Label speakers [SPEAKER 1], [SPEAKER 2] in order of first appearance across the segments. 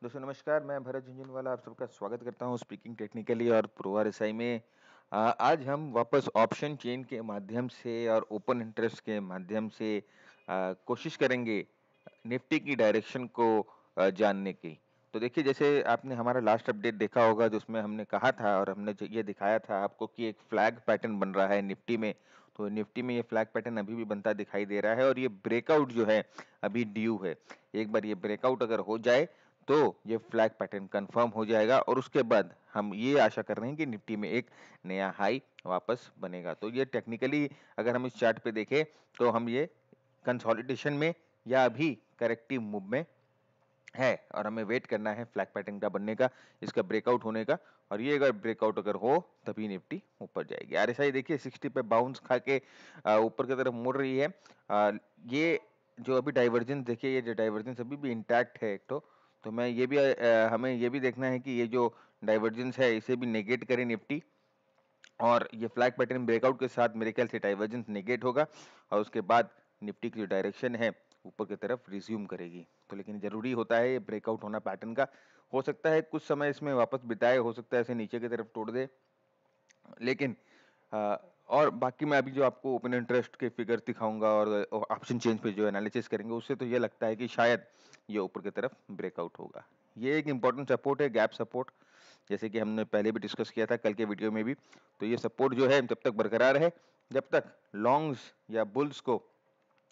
[SPEAKER 1] दोस्तों नमस्कार, मैं भरत झुंझुनवाला आप सबका स्वागत करता हूँ स्पीकिंग टेक्निकली और प्रो आरएसआई में। आज हम वापस ऑप्शन चेन के माध्यम से और ओपन इंटरेस्ट के माध्यम से कोशिश करेंगे निफ्टी की डायरेक्शन को जानने की। तो देखिए, जैसे आपने हमारा लास्ट अपडेट देखा होगा जिसमें हमने कहा था और हमने ये दिखाया था आपको कि एक फ्लैग पैटर्न बन रहा है निफ्टी में। तो निफ्टी में ये फ्लैग पैटर्न अभी भी बनता दिखाई दे रहा है और ये ब्रेकआउट जो है अभी ड्यू है। एक बार ये ब्रेकआउट अगर हो जाए तो ये फ्लैग पैटर्न कंफर्म हो जाएगा और उसके बाद हम ये आशा कर रहे हैं कि निफ्टी में एक नया हाई वापस बनेगा। तो ये टेक्निकली अगर हम इस चार्ट पे देखें तो हम ये कंसोलिडेशन में या अभी करेक्टिव मूव में है और हमें वेट करना है फ्लैग पैटर्न का बनने का, इसका ब्रेकआउट होने का। और ये अगर ब्रेकआउट अगर हो तभी निफ्टी ऊपर जाएगी। आरएसआई देखिए 60 पे बाउंस खा के ऊपर की तरफ मुड़ रही है। ये जो अभी डाइवर्जेंस देखिए, ये जो डाइवर्जेंस अभी भी इंटैक्ट है एक तो मैं ये भी हमें ये भी देखना है कि ये जो डाइवर्जेंस है इसे भी नेगेट करे निफ्टी और ये फ्लैग पैटर्न ब्रेकआउट के साथ मेरे ख्याल से डाइवर्जेंस नेगेट होगा और उसके बाद निफ्टी की जो डायरेक्शन है ऊपर की तरफ रिज्यूम करेगी। तो लेकिन जरूरी होता है ये ब्रेकआउट होना पैटर्न का। हो सकता है कुछ समय इसमें वापस बिताए, हो सकता है इसे नीचे की तरफ तोड़ दे, लेकिन और बाकी मैं अभी जो आपको ओपन इंटरेस्ट के फिगर दिखाऊंगा और ऑप्शन चेंज पे जो एनालिसिस करेंगे उससे तो ये लगता है कि शायद ये ऊपर की तरफ ब्रेकआउट होगा। ये एक इंपॉर्टेंट सपोर्ट है, गैप सपोर्ट, जैसे कि हमने पहले भी डिस्कस किया था कल के वीडियो में भी। तो ये सपोर्ट जो है जब तक बरकरार है, जब तक लॉन्ग्स या बुल्स को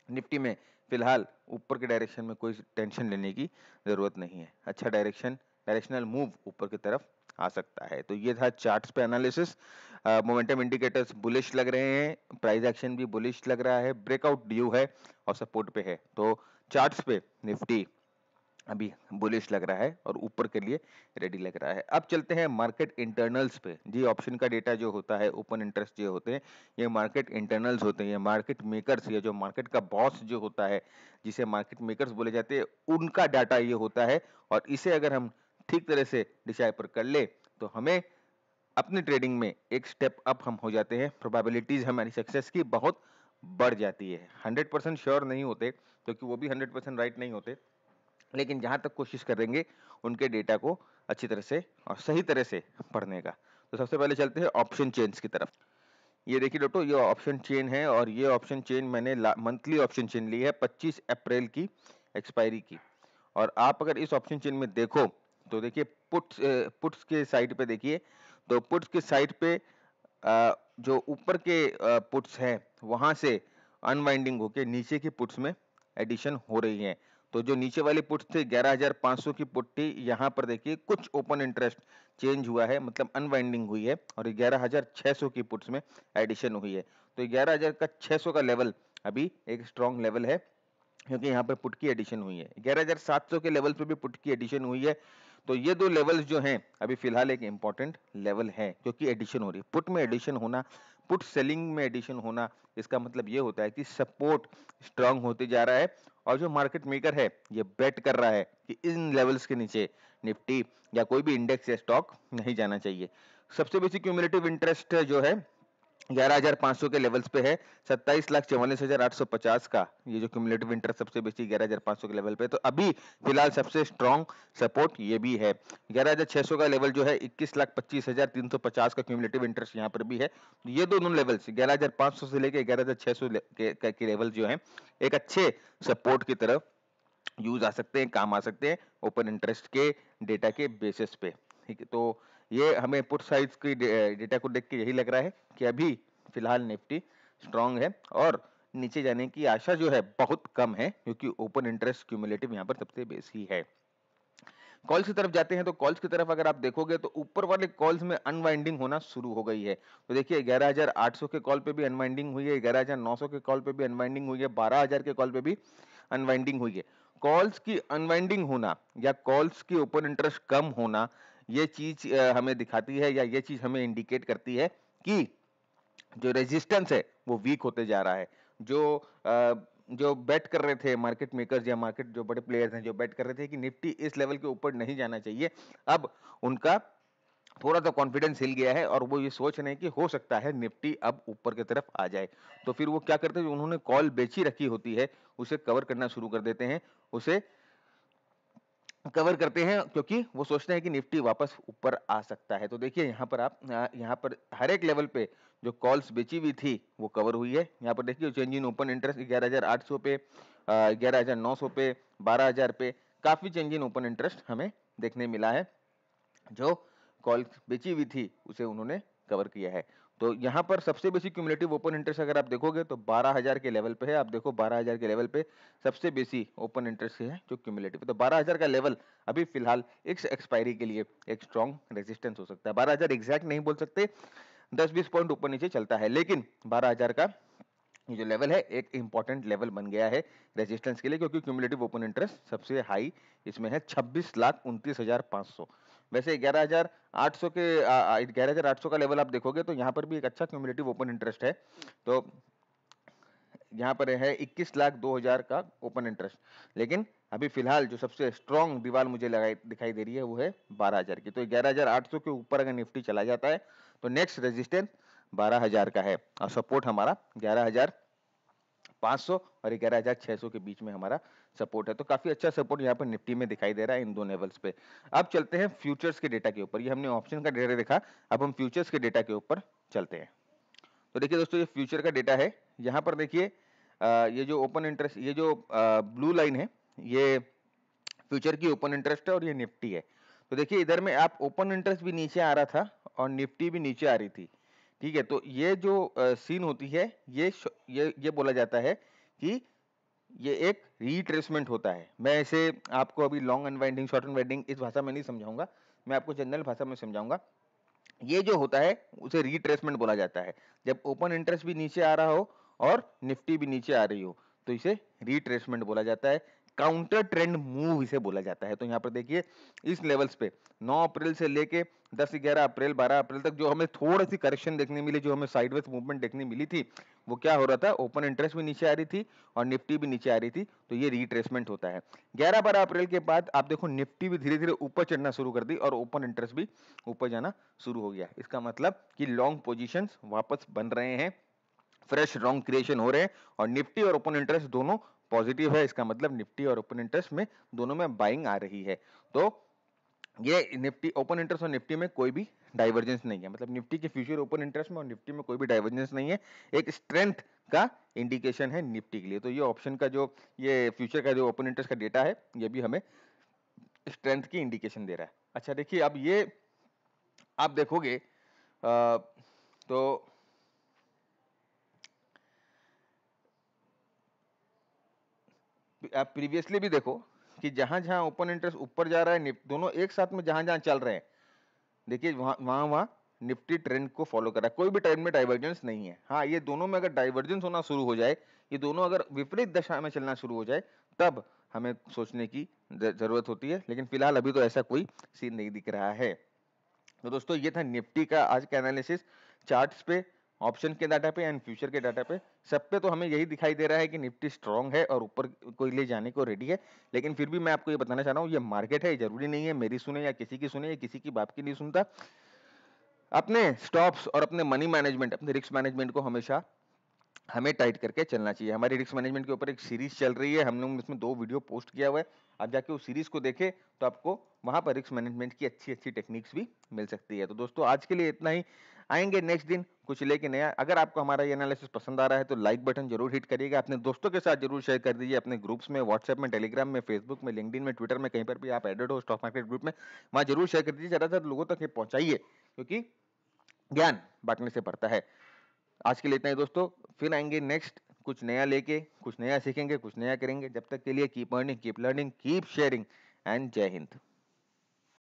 [SPEAKER 1] निफ्टी में फिलहाल ऊपर के डायरेक्शन में कोई टेंशन लेने की जरूरत नहीं है। अच्छा डायरेक्शनल मूव ऊपर की तरफ आ सकता है। तो ये था चार्ट्स पे एनालिसिस। मोमेंटम इंडिकेटर्स बुलिश लग रहे हैं, प्राइस एक्शन भी बुलिश लग रहा है, ब्रेकआउट ड्यू है और सपोर्ट पे है। तो चार्ट्स पे निफ्टी अभी बुलिश लग रहा है और ऊपर के लिए रेडी लग रहा है। अब चलते हैं मार्केट इंटरनल्स पे। जी, ऑप्शन का डेटा जो होता है, ओपन इंटरेस्ट जो होते हैं, ये मार्केट इंटरनल्स होते हैं, ये मार्केट मेकर्स, ये जो मार्केट का बॉस जो होता है जिसे मार्केट मेकर्स बोले जाते हैं, उनका डाटा ये होता है। और इसे अगर हम ठीक तरह से डिसाइफर कर ले तो हमें अपनी ट्रेडिंग में एक स्टेप अप हम हो जाते हैं, प्रोबेबिलिटीज हमारी सक्सेस की बहुत बढ़ जाती है। 100% श्योर नहीं होते क्योंकि वो भी 100% राइट नहीं होते, लेकिन जहां तक कोशिश करेंगे उनके डेटा को अच्छी तरह से और सही तरह से पढ़ने का। तो सबसे पहले चलते हैं ऑप्शन चेन्स की तरफ। ये देखिए दोस्तों, ये ऑप्शन चेन है और ये ऑप्शन चेन मैंने मंथली ऑप्शन चेन ली है 25 अप्रैल की एक्सपायरी की। और आप अगर इस ऑप्शन चेन में देखो तो देखिए पुट्स के साइड पे देखिए, तो पुट्स के साइड पे जो ऊपर के पुट्स हैं वहां से अनवाइंडिंग होके नीचे की पुट्स में एडिशन हो रही है। तो जो नीचे वाले पुट्स थे 11,500 की पुट थी, यहाँ पर देखिए कुछ ओपन इंटरेस्ट चेंज हुआ है, मतलब अनवाइंडिंग हुई है और 11,600 की पुट्स में एडिशन हुई है। तो 11,600 का लेवल अभी एक स्ट्रॉन्ग लेवल है क्योंकि यहाँ पर पुट की एडिशन हुई है। 11,700 के लेवल पे भी पुट की एडिशन हुई है। तो ये दो लेवल्स जो हैं अभी फिलहाल एक इंपॉर्टेंट लेवल है क्योंकि एडिशन हो रही है। पुट में एडिशन होना, पुट सेलिंग में एडिशन होना, इसका मतलब ये होता है कि सपोर्ट स्ट्रांग होते जा रहा है और जो मार्केट मेकर है ये बेट कर रहा है कि इन लेवल्स के नीचे निफ्टी या कोई भी इंडेक्स या स्टॉक नहीं जाना चाहिए। सबसे बेसिक क्यूमुलेटिव इंटरेस्ट जो है 11,500 के लेवल्स पे है, 27,44,850 का ये जो क्यूमुलेटिव इंटरेस्ट सबसे बेसी 11,500 के लेवल पे। तो अभी फिलहाल सबसे स्ट्रॉन्ग सपोर्ट ये भी है। 11,600 का लेवल जो है 21,25,350 का क्यूमुलेटिव इंटरेस्ट यहाँ पर भी है। ये दोनों लेवल्स 11,500 से लेकर 11,600 के लेवल जो है एक अच्छे सपोर्ट की तरफ यूज आ सकते हैं, काम आ सकते हैं ओपन इंटरेस्ट के डेटा के बेसिस पे। ठीक है, तो ये हमें पुट साइड की डेटा को देख के यही लग रहा है कि अभी फिलहाल निफ्टी स्ट्रांग है और नीचे जाने की आशा जो है बहुत कम है क्योंकि ओपन इंटरेस्ट क्यूमुलेटिव यहाँ पर सबसे बेसी है। कॉल्स की तरफ जाते हैं तो कॉल्स की तरफ अगर आप देखोगे तो ऊपर वाले कॉल्स में अनवाइंडिंग होना शुरू हो गई है। तो देखिए 11,800 के कॉल पे भी अनवाइंडिंग हुई है, 11,900 के कॉल पे भी अनवाइंडिंग हुई है, 12,000 के कॉल पे भी अनवाइंडिंग हुई है। कॉल्स की अनवाइंडिंग होना या कॉल्स की ओपन इंटरेस्ट कम होना, ये चीज हमें दिखाती है या ये चीज हमें इंडिकेट करती है कि जो रेजिस्टेंस है वो वीक होते जा रहा है। जो बेट कर रहे थे मार्केट मेकर्स या मार्केट जो बड़े प्लेयर्स हैं जो बेट कर रहे थे कि निफ्टी इस लेवल के ऊपर नहीं जाना चाहिए, अब उनका थोड़ा सा कॉन्फिडेंस हिल गया है और वो ये सोच रहे हैं कि हो सकता है निफ्टी अब ऊपर की तरफ आ जाए। तो फिर वो क्या करते हैं, उन्होंने कॉल बेची रखी होती है उसे कवर करना शुरू कर देते हैं, उसे कवर करते हैं क्योंकि वो सोचते हैं कि निफ्टी वापस ऊपर आ सकता है। तो देखिए यहाँ पर आप यहाँ पर हर एक लेवल पे जो कॉल्स बेची हुई थी वो कवर हुई है। यहाँ पर देखिए चेंज इन ओपन इंटरेस्ट 11,800 पे, 11,900 पे, 12,000 पे, काफी चेंज इन ओपन इंटरेस्ट हमें देखने मिला है। जो कॉल बेची हुई थी उसे उन्होंने कवर किया है। तो यहाँ पर सबसे बेसी क्यूमुलेटिव ओपन इंटरेस्ट अगर आप देखोगे तो 12,000 के लेवल पे है। आप देखो 12,000 के लेवल पे सबसे बेसी ओपन इंटरेस्ट है जो क्यूमुलेटिव। तो 12,000 का लेवल अभी फिलहाल इस एक्सपायरी के लिए एक स्ट्रॉन्ग रेजिस्टेंस हो सकता है। 12,000 एग्जैक्ट नहीं बोल सकते, 10-20 पॉइंट ऊपर नीचे चलता है, लेकिन 12,000 का ये जो लेवल है एक इंपॉर्टेंट लेवल बन गया है रेजिस्टेंस के लिए, क्योंकि क्यूमुलेटिव ओपन इंटरेस्ट सबसे हाई इसमें है 26,29,500। वैसे 11,800 के 11,800 का लेवल आप देखोगे तो यहाँ पर भी एक अच्छा क्यूमुलेटिव ओपन इंटरेस्ट है। तो यहाँ पर है 21,02,000 का ओपन इंटरेस्ट, लेकिन अभी फिलहाल जो सबसे स्ट्रॉन्ग दीवार मुझे दिखाई दे रही है वो है 12,000 की। तो 11,800 के ऊपर अगर निफ्टी चला जाता है तो नेक्स्ट रेजिस्टेंस 12,000 का है और सपोर्ट हमारा 11,500 और 11,600 के बीच में हमारा सपोर्ट है। तो काफी अच्छा सपोर्ट यहाँ पर निफ्टी में दिखाई दे रहा है इन दो लेवल्स पे। अब चलते हैं फ्यूचर्स के डेटा के ऊपर। ये हमने ऑप्शन का डेटा देखा, अब हम फ्यूचर्स के डेटा के ऊपर चलते हैं। तो देखिए दोस्तों, ये फ्यूचर का डेटा है। यहाँ पर देखिए ये जो ओपन इंटरेस्ट, ये जो ब्लू लाइन है ये फ्यूचर की ओपन इंटरेस्ट है और ये निफ्टी है। तो देखिए इधर में आप ओपन इंटरेस्ट भी नीचे आ रहा था और निफ्टी भी नीचे आ रही थी, ठीक है। तो ये जो सीन होती है ये बोला जाता है कि ये एक रिट्रेसमेंट होता है। मैं इसे आपको अभी लॉन्ग अनवाइंडिंग शॉर्ट अनवाइंडिंग इस भाषा में नहीं समझाऊंगा, मैं आपको जनरल भाषा में समझाऊंगा। ये जो होता है उसे रिट्रेसमेंट बोला जाता है। जब ओपन इंटरेस्ट भी नीचे आ रहा हो और निफ्टी भी नीचे आ रही हो तो इसे रिट्रेसमेंट बोला जाता है, काउंटर ट्रेंड मूव इसे बोला जाता है। तो यहाँ पर देखिए इस लेवल्स पे 9 अप्रैल से लेके 10, 11 अप्रैल, 12 अप्रैल तक जो हमें थोड़ी सी करेक्शन देखने मिली, जो हमें साइडवेज मूवमेंट देखने मिली थी, वो क्या हो रहा था, ओपन इंटरेस्ट भी नीचे आ रही थी और निफ्टी भी नीचे आ रही थी। तो ये रिट्रेसमेंट होता है। 11, 12 अप्रैल के बाद आप देखो निफ्टी भी धीरे धीरे ऊपर चढ़ना शुरू कर दी और ओपन इंटरेस्ट भी ऊपर जाना शुरू हो गया। इसका मतलब कि लॉन्ग पोजीशंस वापस बन रहे हैं, फ्रेश लॉन्ग क्रिएशन हो रहे हैं और निफ्टी और ओपन इंटरेस्ट दोनों पॉजिटिव है। इसका मतलब निफ्टी और ओपन इंटरेस्ट में दोनों में बाइंग आ रही है। तो ये निफ्टी, ओपन इंटरेस्ट और निफ्टी में कोई भी डाइवर्जेंस नहीं है, मतलब निफ्टी के फ्यूचर ओपन इंटरेस्ट में और निफ्टी में कोई भी डाइवर्जेंस नहीं है। एक स्ट्रेंथ का इंडिकेशन है निफ्टी के लिए। तो ये ऑप्शन का जो ये फ्यूचर का जो ओपन इंटरेस्ट का डेटा है ये भी हमें स्ट्रेंथ की इंडिकेशन दे रहा है। अच्छा देखिए, अब ये आप देखोगे तो आप प्रीवियसली भी देखो कि जहां जहां ओपन इंटरेस्ट ऊपर जा रहा है, दोनों एक साथ में जहां जहां चल रहे हैं, देखिए वहां वहां निफ्टी ट्रेंड को फॉलो कर रहा है, कोई भी ट्रेंड में डाइवर्जेंस नहीं है। हाँ, ये दोनों में अगर डाइवर्जेंस होना शुरू हो जाए, ये दोनों अगर विपरीत दिशा में चलना शुरू हो जाए, तब हमें सोचने की जरूरत होती है, लेकिन फिलहाल अभी तो ऐसा कोई सीन नहीं दिख रहा है। तो दोस्तों ये था निफ्टी का आज का एनालिसिस, चार्ट्स पे, ऑप्शन के डाटा पे एंड फ्यूचर के डाटा पे। सब पे तो हमें यही दिखाई दे रहा है कि निफ्टी स्ट्रांग है और ऊपर कोई ले जाने को रेडी है। लेकिन फिर भी मैं आपको ये बताना चाह रहा हूँ, ये मार्केट है, जरूरी नहीं है मेरी सुने या किसी की सुने, या किसी की बात की नहीं सुनता। अपने स्टॉप्स और अपने मनी मैनेजमेंट, अपने रिस्क मैनेजमेंट को हमेशा हमें टाइट करके चलना चाहिए। हमारी रिस्क मैनेजमेंट के ऊपर एक सीरीज चल रही है, हम लोग इसमें 2 वीडियो पोस्ट किया हुआ है। आप जाके उस सीरीज को देखें तो आपको वहां पर रिस्क मैनेजमेंट की अच्छी अच्छी टेक्निक्स भी मिल सकती है। तो दोस्तों आज के लिए इतना ही, आएंगे नेक्स्ट दिन कुछ लेके नया। अगर आपको हमारा ये एनालिसिस पसंद आ रहा है तो लाइक बटन जरूर हिट करिएगा, अपने दोस्तों के साथ जरूर शेयर कर दीजिए, अपने ग्रुप्स में, व्हाट्सएप में, टेलीग्राम में, फेसबुक में, लिंक्डइन में, ट्विटर में, कहीं पर भी आप एडेड हो स्टॉक मार्केट ग्रुप में, वहां जरूर शेयर कर दीजिए, ज्यादातर लोगों तक ये पहुंचाइए, क्योंकि ज्ञान बांटने से बढ़ता है। आज के लिए इतना ही दोस्तों, फिर आएंगे नेक्स्ट कुछ नया लेके, कुछ नया सीखेंगे, कुछ नया करेंगे। जब तक के लिए keep earning, keep learning, keep sharing and जय हिंद।